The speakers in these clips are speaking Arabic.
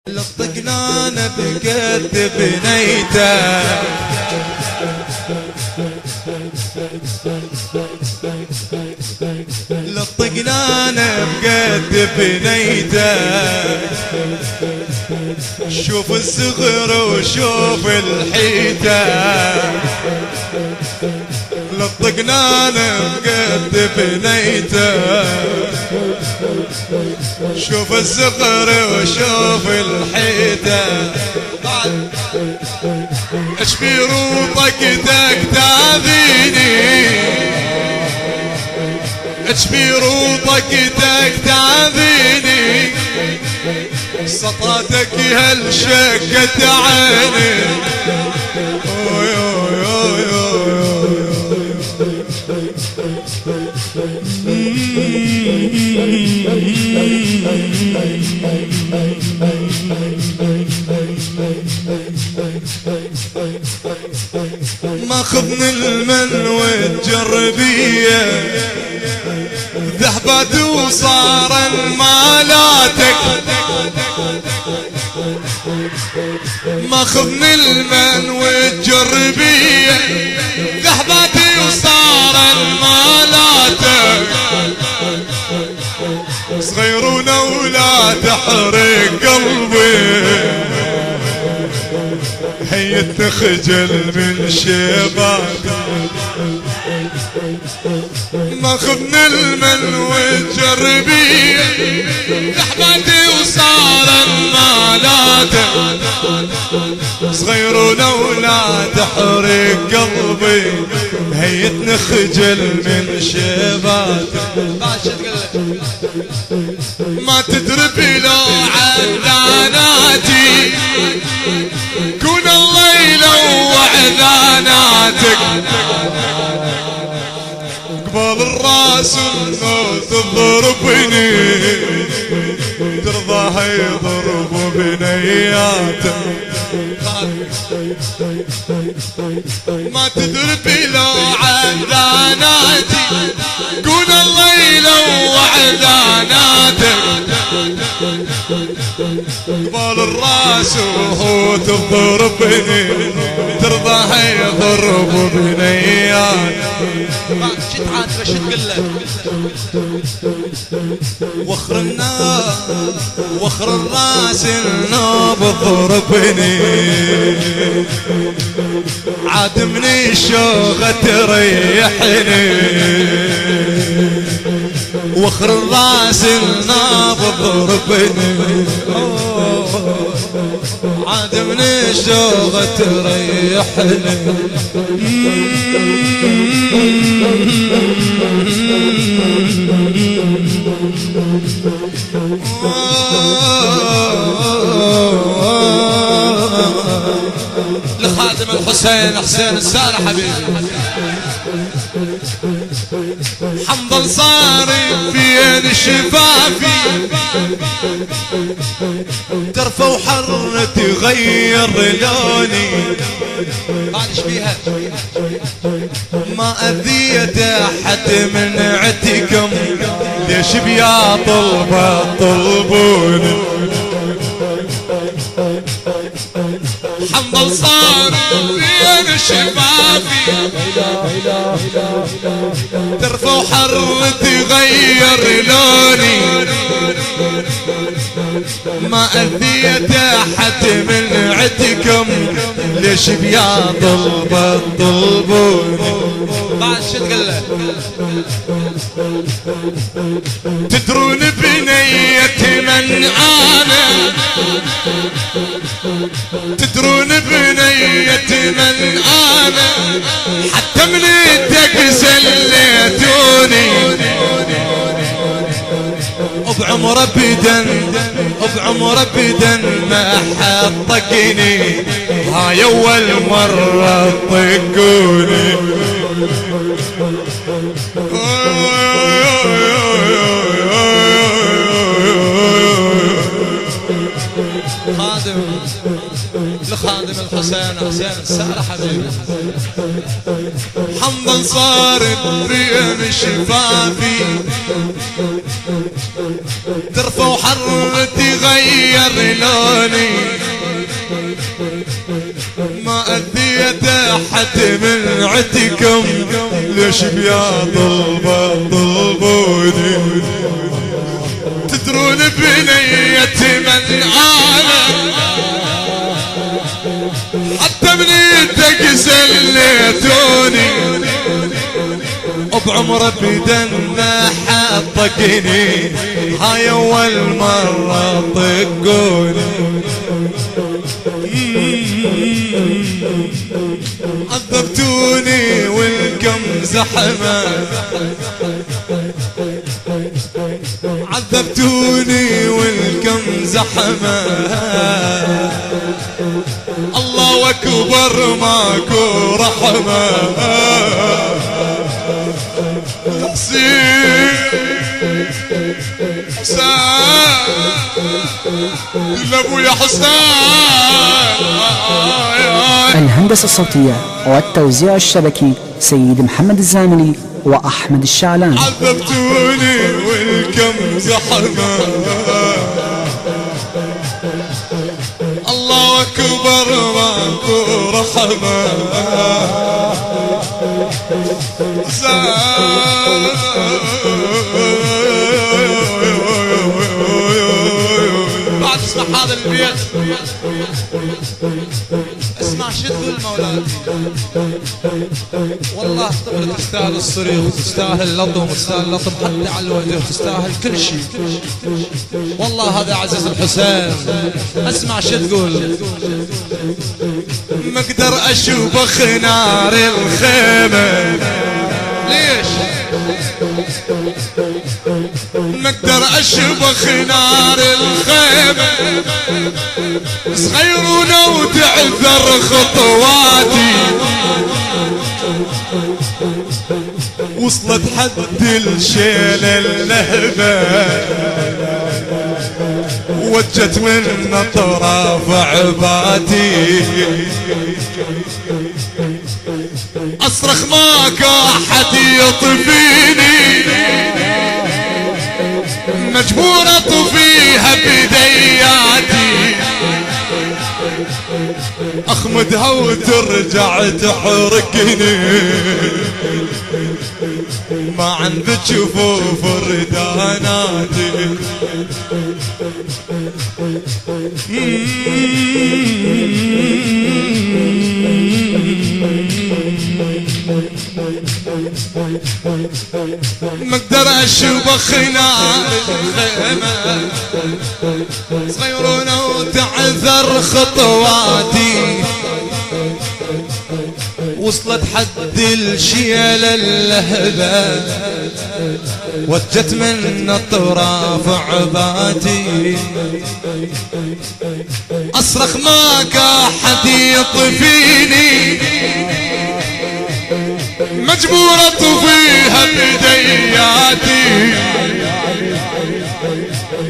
لطقنا انا بقد بنيته لطقنا انا بقد بنيته شوف الصغر وشوف الحيته لطقنا انا بقد بنيته شوف الصغر وشوف الحيته اشبي روطك تاذيني اشبي روطك تاذيني سطاتك هالشقت عيني ماخذني المن والجربية ذهبت وصار مالاتك ماخذني المن والجربية ذهبت وصار مالاتك صغيرنا ولا تحرق قلبي هي تخجل من شبابك ماخذني المن والجربية لحبتي وصار مالاتك صغيرنا ولا تحرق قلبي هي تخجل من شبابك ما تدري بلو عذاناتي كون الله يلوع ذاناتك قبل الراس النوت تضربني ترضاها يضرب بنياتك ما تدري بلو عذاناتي كون الله يلوع ذاناتك قبل الراس وهو تضربني ترضاها يضرب بنياتك شد عاتبه شد قله وخر النار وخر الراس النوب ضربني عادمني الشوغة تريحني وخر الراس النوب ضربني عادمني الشوغة تريحني لخادم الحسين حسين السارة حبيبي حنظل صاري فين شفافي ترفع وحر تغير لوني معلش فيها ما أذيت أحد من عتكم ليش بيا طلبة طلبوني حنظل صاري فين شفافي ترفع حر تغير لوني ما أذيت أحد من عتكم ليش بيا ضلبة ضلبوني بعد شو تقله تدرون بنية من أنا تدرون بنية من أنا حتى من يدك زليتوني بعمر ابدا بعمر ابدا ما حطقني هاي اول مرة طقوني خادم لخادم الحسين حسين السارة حبيبي. حمضا صار بريم شفافي ترفع وحرتي غير لوني ما أذيت أحد من عتكم ليش بيا طلبوني تدرون بنية من عالم حتى بنيتك سليتوني بعمر بدن ما حطقني هاي أول مرة طقوني عذبتوني والكم زحمة عذبتوني والكم زحمة الله أكبر ماكو رحمة حسين لابويا حسين. الهندسة الصوتية والتوزيع الشبكي سيد محمد الزاملي وأحمد الشعلان. عذبتوني والكم زحمة الله أكبر ماكو رحمة بعد اسمع هذا البيت اسمع شو تقول مولاتي. والله طفلة تستاهل الصريخ وتستاهل اللطم وتستاهل اللطم حتى على الوجه وتستاهل كل شيء. والله هذا عزيز الحسين. اسمع شو تقول. ما اقدر اشوف نار الخيمة ليش ما اقدر اشوف نار الخيمة صغيرونة وتعذر خطواتي وصلت حد الشيل اللهبة وجت من اطراف عباتي اصرخ ماك احد يطفيني مجبور اطفيها بدياتي اخمدها وترجع تحرقني ما عن بتشوفوا فرداناتي ما اقدر اشوف نار الخيمة صغيرونة وتعذر خطواتي وصلت حد الشيل اللهبة وجت من اطراف عباتي اصرخ ماك احد يطفيني مجبور اطفيها بدياتي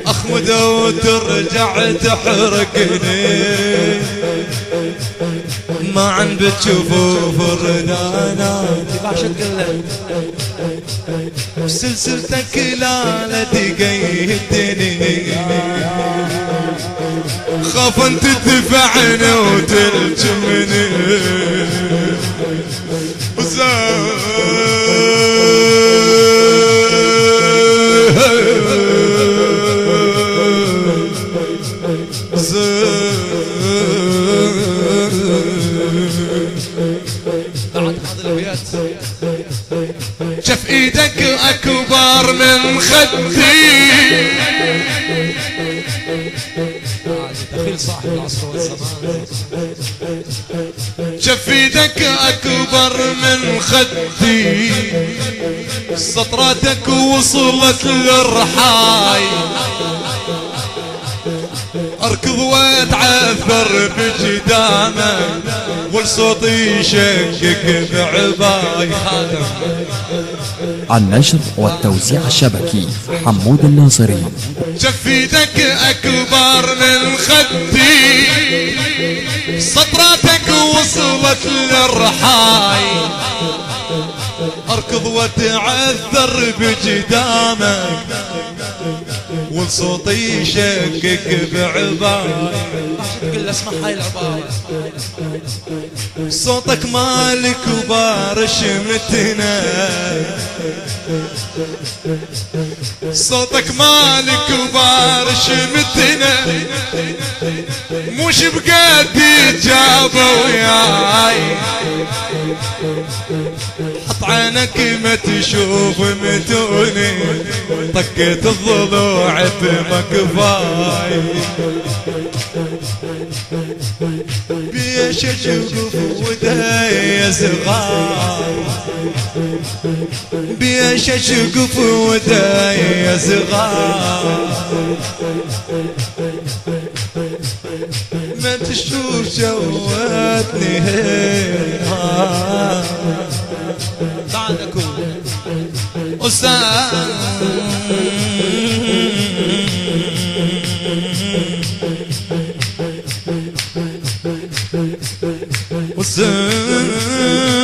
اخمد وترجع تحرقني ما عن بتشوفوا فرداناتي بعشق الليل سلسلتك لا تقيدني خاف انت تدفعني وتلجمني شف ايدك اكبر من خدي دخيل صاحب العصر والزمان شف ايدك اكبر من خدي سطراتك وصلت للرحاي اركض واتعثر بجدامه والصوتي يشكك بعباي خادم. النشر والتوزيع الشبكي حمود الناصري. شفيتك اكبر من خدي سطراتك وصلت للرحاي اركض واتعثر بجدامك والصوتي يشكك بعباي. كل اسمع هاي العبارة. صوتك مالك كبار شمتنا صوتك مالك كبار شمتنا مش بقد جابوا وياي حط عينك ما تشوف متوني طقت الضلوع بمكفاي بيش اشوف وداي صغار بيش اشوف وداي صغار ما تشوف جواتني بعدكم أستاذ والسن